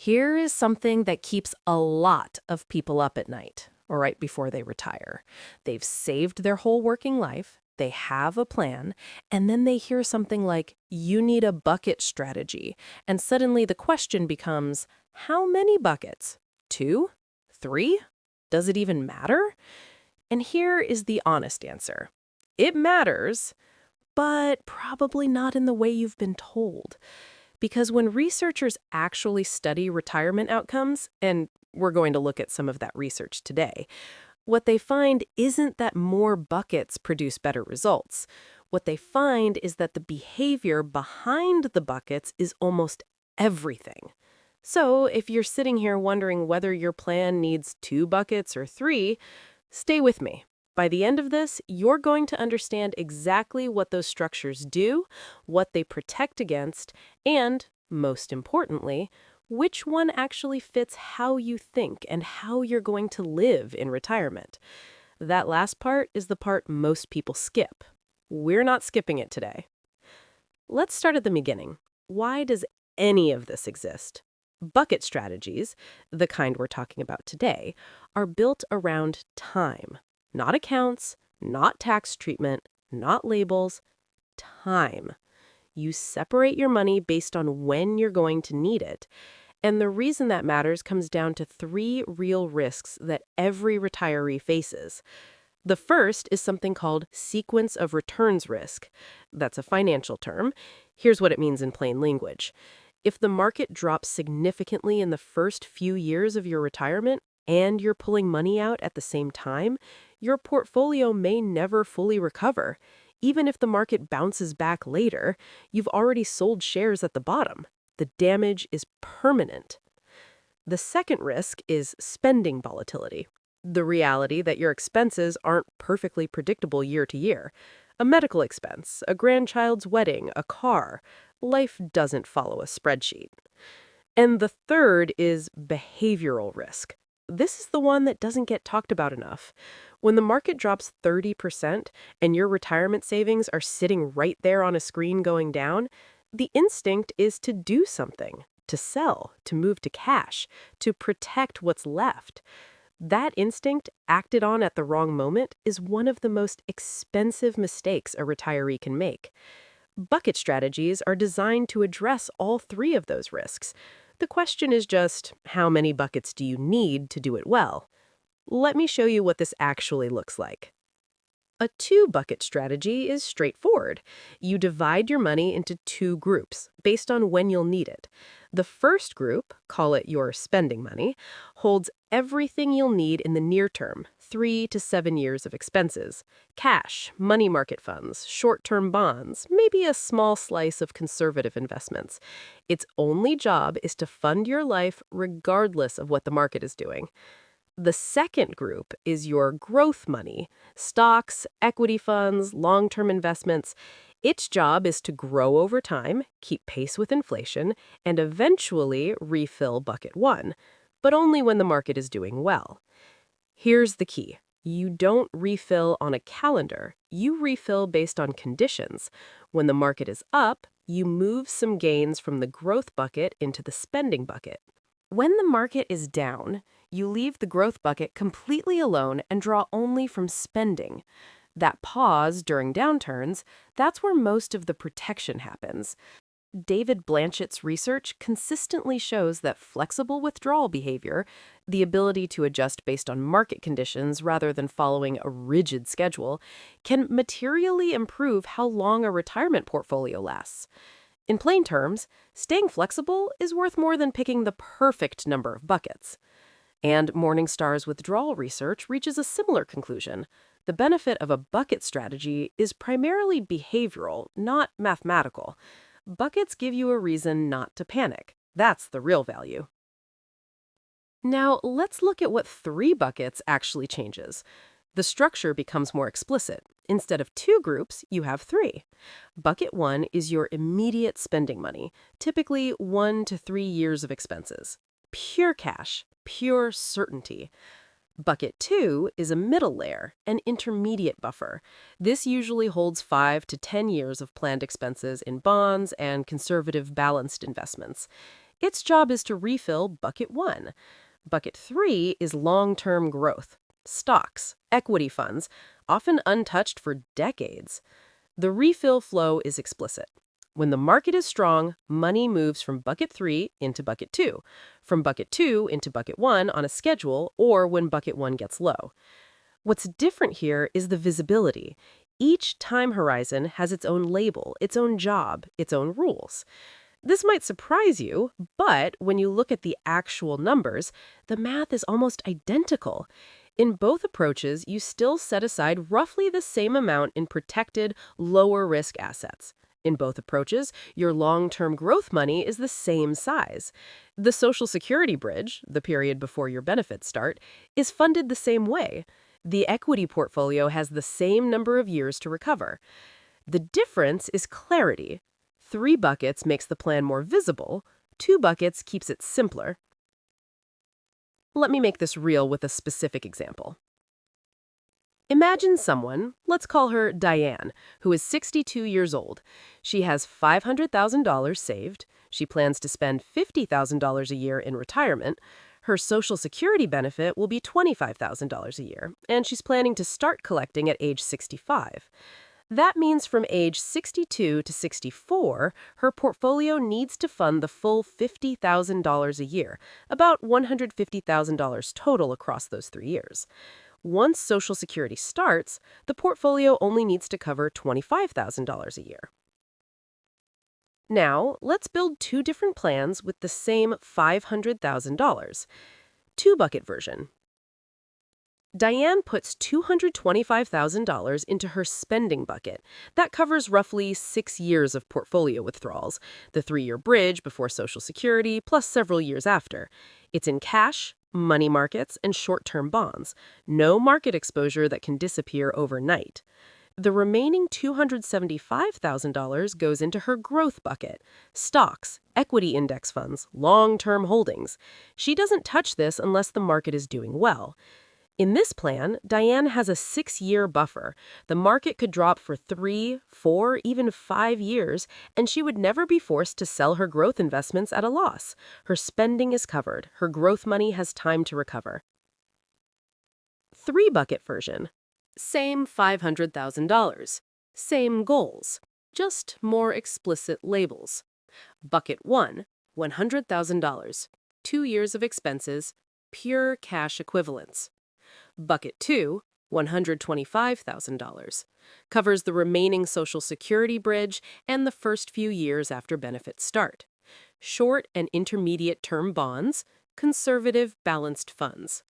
Here is something that keeps a lot of people up at night, or right before they retire. They've saved their whole working life, they have a plan, and then they hear something like, you need a bucket strategy. And suddenly the question becomes, how many buckets? 2? 3? Does it even matter? And here is the honest answer. It matters, but probably not in the way you've been told. Because when researchers actually study retirement outcomes, and we're going to look at some of that research today, what they find isn't that more buckets produce better results. What they find is that the behavior behind the buckets is almost everything. So if you're sitting here wondering whether your plan needs 2 buckets or 3, stay with me. By the end of this, you're going to understand exactly what those structures do, what they protect against, and, most importantly, which one actually fits how you think and how you're going to live in retirement. That last part is the part most people skip. We're not skipping it today. Let's start at the beginning. Why does any of this exist? Bucket strategies, the kind we're talking about today, are built around time. Not accounts, not tax treatment, not labels, time. You separate your money based on when you're going to need it. And the reason that matters comes down to 3 real risks that every retiree faces. The first is something called sequence of returns risk. That's a financial term. Here's what it means in plain language. If the market drops significantly in the first few years of your retirement, and you're pulling money out at the same time, your portfolio may never fully recover. Even if the market bounces back later, you've already sold shares at the bottom. The damage is permanent. The second risk is spending volatility. The reality that your expenses aren't perfectly predictable year to year. A medical expense, a grandchild's wedding, a car. Life doesn't follow a spreadsheet. And the third is behavioral risk. This is the one that doesn't get talked about enough. When the market drops 30% and your retirement savings are sitting right there on a screen going down, the instinct is to do something, to sell, to move to cash, to protect what's left. That instinct, acted on at the wrong moment, is one of the most expensive mistakes a retiree can make. Bucket strategies are designed to address all 3 of those risks. The question is just, how many buckets do you need to do it well? Let me show you what this actually looks like. A 2-bucket strategy is straightforward. You divide your money into 2 groups based on when you'll need it. The first group, call it your spending money, holds everything you'll need in the near term, 3 to 7 years of expenses. Cash, money market funds, short-term bonds, maybe a small slice of conservative investments. Its only job is to fund your life regardless of what the market is doing. The second group is your growth money, stocks, equity funds, long-term investments. Its job is to grow over time, keep pace with inflation, and eventually refill bucket 1, but only when the market is doing well. Here's the key. You don't refill on a calendar. You refill based on conditions. When the market is up, you move some gains from the growth bucket into the spending bucket. When the market is down, you leave the growth bucket completely alone and draw only from spending. That pause during downturns, that's where most of the protection happens. David Blanchett's research consistently shows that flexible withdrawal behavior, the ability to adjust based on market conditions rather than following a rigid schedule, can materially improve how long a retirement portfolio lasts. In plain terms, staying flexible is worth more than picking the perfect number of buckets. And Morningstar's withdrawal research reaches a similar conclusion. The benefit of a bucket strategy is primarily behavioral, not mathematical. Buckets give you a reason not to panic. That's the real value. Now, let's look at what 3 buckets actually changes. The structure becomes more explicit. Instead of 2 groups, you have 3. Bucket 1 is your immediate spending money, typically 1 to 3 years of expenses. Pure cash, pure certainty. Bucket 2 is a middle layer, an intermediate buffer. This usually holds 5 to 10 years of planned expenses in bonds and conservative balanced investments. Its job is to refill bucket 1. Bucket 3 is long-term growth, stocks, equity funds, often untouched for decades. The refill flow is explicit. When the market is strong, money moves from bucket 3 into bucket 2, from bucket 2 into bucket 1 on a schedule, or when bucket 1 gets low. What's different here is the visibility. Each time horizon has its own label, its own job, its own rules. This might surprise you, but when you look at the actual numbers, the math is almost identical. In both approaches, you still set aside roughly the same amount in protected, lower-risk assets. In both approaches, your long-term growth money is the same size. The Social Security bridge, the period before your benefits start, is funded the same way. The equity portfolio has the same number of years to recover. The difference is clarity. 3 buckets makes the plan more visible, 2 buckets keeps it simpler. Let me make this real with a specific example. Imagine someone, let's call her Diane, who is 62 years old. She has $500,000 saved. She plans to spend $50,000 a year in retirement. Her Social Security benefit will be $25,000 a year, and she's planning to start collecting at age 65. That means from age 62 to 64, her portfolio needs to fund the full $50,000 a year, about $150,000 total across those 3 years. Once Social Security starts, the portfolio only needs to cover $25,000 a year. Now, let's build 2 different plans with the same $500,000. 2-bucket version. Diane puts $225,000 into her spending bucket. That covers roughly 6 years of portfolio withdrawals, the 3-year bridge before Social Security, plus several years after. It's in cash, money markets, and short-term bonds. No market exposure that can disappear overnight. The remaining $275,000 goes into her growth bucket, stocks, equity index funds, long-term holdings. She doesn't touch this unless the market is doing well. In this plan, Diane has a 6-year buffer. The market could drop for 3, 4, even 5 years, and she would never be forced to sell her growth investments at a loss. Her spending is covered. Her growth money has time to recover. 3-bucket version. Same $500,000. Same goals. Just more explicit labels. Bucket 1, $100,000. 2 years of expenses. Pure cash equivalents. Bucket 2, $125,000. Covers the remaining Social Security bridge and the first few years after benefits start. Short and intermediate term bonds, conservative balanced funds.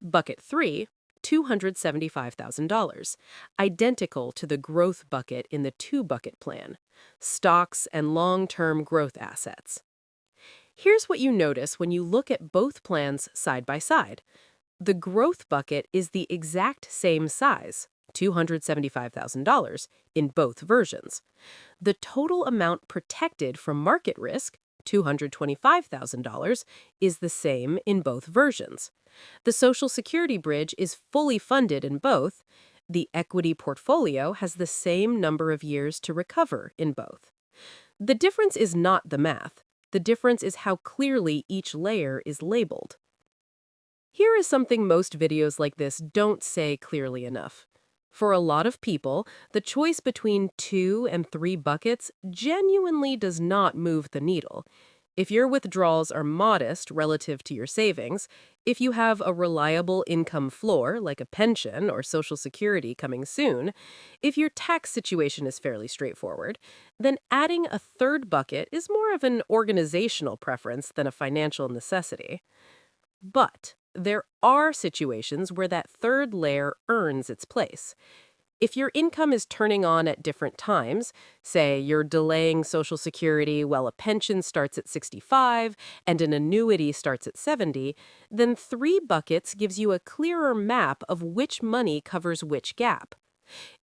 Bucket 3, $275,000. Identical to the growth bucket in the 2-bucket plan. Stocks and long-term growth assets. Here's what you notice when you look at both plans side by side. The growth bucket is the exact same size, $275,000, in both versions. The total amount protected from market risk, $225,000, is the same in both versions. The Social Security bridge is fully funded in both. The equity portfolio has the same number of years to recover in both. The difference is not the math. The difference is how clearly each layer is labeled. Here is something most videos like this don't say clearly enough. For a lot of people, the choice between 2 and 3 buckets genuinely does not move the needle. If your withdrawals are modest relative to your savings, if you have a reliable income floor like a pension or Social Security coming soon, if your tax situation is fairly straightforward, then adding a 3rd bucket is more of an organizational preference than a financial necessity. But there are situations where that 3rd layer earns its place. If your income is turning on at different times, say you're delaying Social Security while a pension starts at 65 and an annuity starts at 70, then 3 buckets gives you a clearer map of which money covers which gap.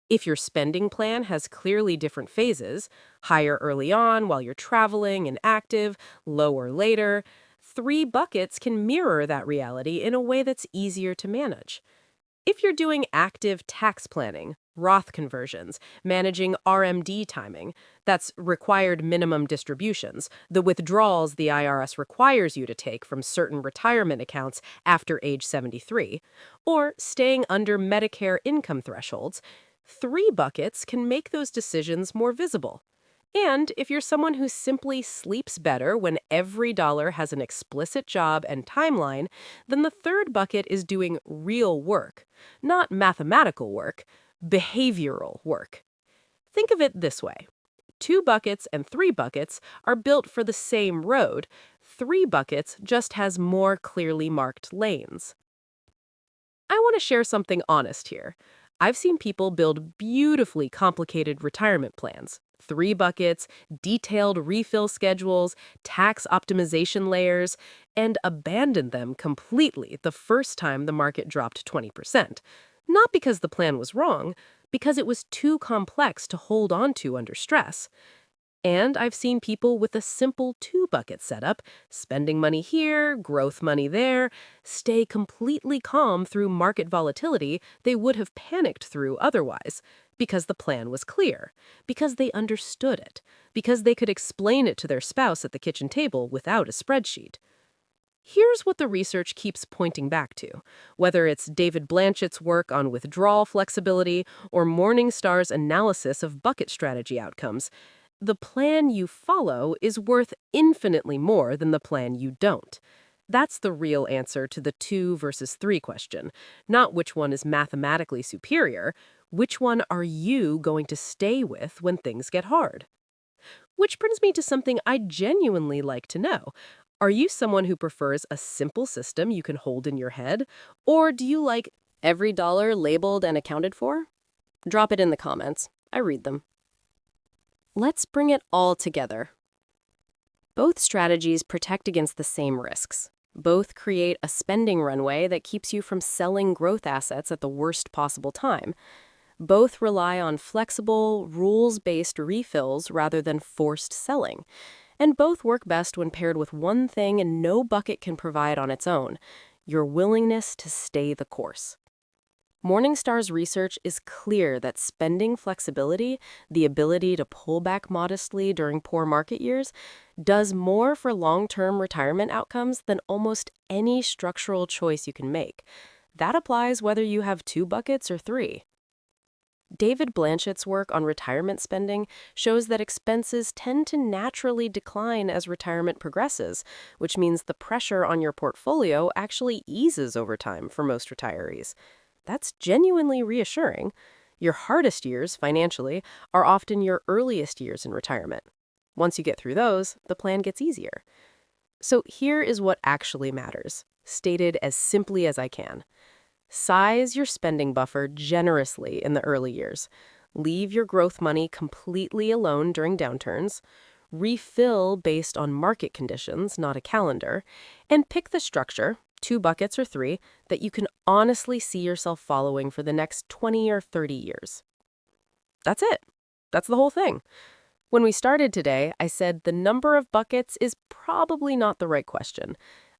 If your spending plan has clearly different phases, higher early on while you're traveling and active, lower later, 3 buckets can mirror that reality in a way that's easier to manage. If you're doing active tax planning, Roth conversions, managing RMD timing, that's required minimum distributions, the withdrawals the IRS requires you to take from certain retirement accounts after age 73, or staying under Medicare income thresholds, three buckets can make those decisions more visible. And if you're someone who simply sleeps better when every dollar has an explicit job and timeline, then the third bucket is doing real work, not mathematical work, behavioral work. Think of it this way. Two buckets and three buckets are built for the same road. Three buckets just has more clearly marked lanes. I want to share something honest here. I've seen people build beautifully complicated retirement plans. Three buckets, detailed refill schedules, tax optimization layers, and abandon them completely the first time the market dropped 20%. Not because the plan was wrong, because it was too complex to hold on to under stress. And I've seen people with a simple two-bucket setup, spending money here, growth money there, stay completely calm through market volatility they would have panicked through otherwise, because the plan was clear, because they understood it, because they could explain it to their spouse at the kitchen table without a spreadsheet. Here's what the research keeps pointing back to, whether it's David Blanchett's work on withdrawal flexibility or Morningstar's analysis of bucket strategy outcomes. The plan you follow is worth infinitely more than the plan you don't. That's the real answer to the 2 versus 3 question, not which one is mathematically superior, which one are you going to stay with when things get hard? Which brings me to something I genuinely like to know. Are you someone who prefers a simple system you can hold in your head, or do you like every dollar labeled and accounted for? Drop it in the comments. I read them. Let's bring it all together. Both strategies protect against the same risks. Both create a spending runway that keeps you from selling growth assets at the worst possible time. Both rely on flexible, rules-based refills rather than forced selling. And both work best when paired with one thing no bucket can provide on its own: your willingness to stay the course. Morningstar's research is clear that spending flexibility, the ability to pull back modestly during poor market years, does more for long-term retirement outcomes than almost any structural choice you can make. That applies whether you have two buckets or three. David Blanchett's work on retirement spending shows that expenses tend to naturally decline as retirement progresses, which means the pressure on your portfolio actually eases over time for most retirees. That's genuinely reassuring. Your hardest years, financially, are often your earliest years in retirement. Once you get through those, the plan gets easier. So here is what actually matters, stated as simply as I can. Size your spending buffer generously in the early years. Leave your growth money completely alone during downturns. Refill based on market conditions, not a calendar. And pick the structure, 2 buckets or 3, that you can honestly see yourself following for the next 20 or 30 years. That's it. That's the whole thing. When we started today, I said the number of buckets is probably not the right question.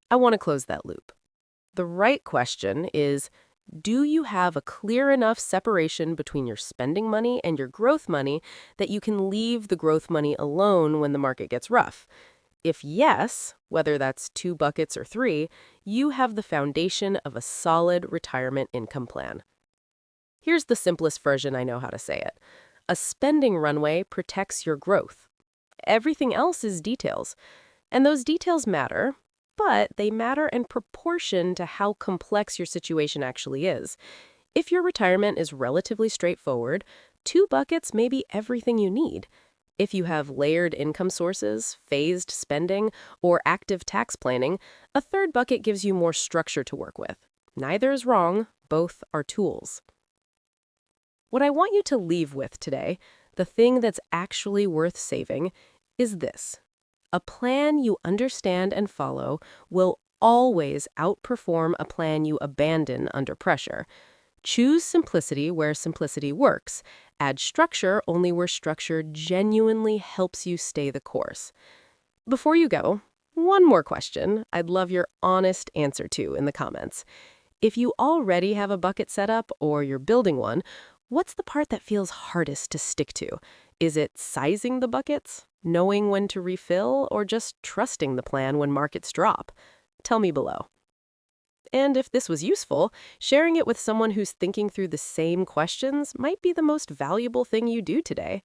I want to close that loop. The right question is, do you have a clear enough separation between your spending money and your growth money that you can leave the growth money alone when the market gets rough? If yes, whether that's 2 buckets or 3, you have the foundation of a solid retirement income plan. Here's the simplest version I know how to say it. A spending runway protects your growth. Everything else is details. And those details matter, but they matter in proportion to how complex your situation actually is. If your retirement is relatively straightforward, 2 buckets may be everything you need. If you have layered income sources, phased spending, or active tax planning, a third bucket gives you more structure to work with. Neither is wrong, both are tools. What I want you to leave with today, the thing that's actually worth saving, is this. A plan you understand and follow will always outperform a plan you abandon under pressure. Choose simplicity where simplicity works. Add structure only where structure genuinely helps you stay the course. Before you go, one more question I'd love your honest answer to in the comments. If you already have a bucket set up or you're building one, what's the part that feels hardest to stick to? Is it sizing the buckets, knowing when to refill, or just trusting the plan when markets drop? Tell me below. And if this was useful, sharing it with someone who's thinking through the same questions might be the most valuable thing you do today.